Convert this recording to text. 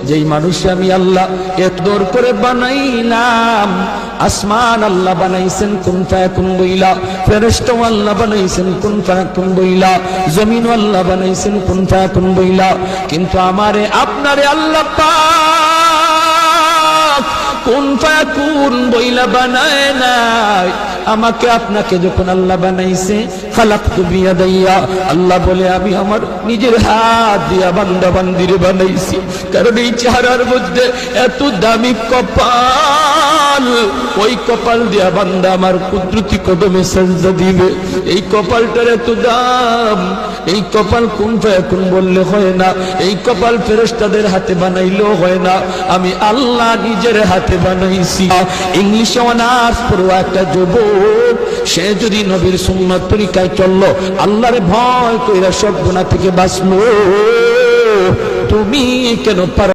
যেই মানুষ আমি আল্লাহ একদর করে বানাইলাম। আসমান আল্লাহ বানাইছেন কুন ফায়াকুন বইলা, ফেরেশতা আল্লাহ বানাইছেন কুন ফায়াকুন বইলা, জমিন আল্লাহ বানাইছেন কুন ফায়াকুন বইলা। কিন্তু আমারে আপনারে আল্লাহ পাক কুন ফায়াকুন বইলা বানায় নাই। আমাকে আপনাকে যখন আল্লাহ বানাইছে, খালাকতু বিয়াদাইয়া, আল্লাহ বলে আমি আমার নিজের হাত দিয়া বান্দা বান্দিরে বানাইছি। কারণ এই চেহারার মধ্যে এত দামি কপাল, ওই কপাল দিয়া বান্দা আমার কুদরতি কদমে সাজদা দিবে। এই কপালটার এত দাম, এই কপাল কুন ফায়াকুন বললে হয় না, এই কপাল ফেরেশতাদের হাতে বানাইলেও হয় না, আমি আল্লাহ নিজের হাতে বানাইছি। ইংলিশে অনার্স পড়ুয়া একটা যুবক, সে যদি নবীর সুন্নাত তরিকায় চললো, আল্লাহরে ভয় কইরা সব গুনাহ থেকে বাঁচলো, তুমি কেন পারো?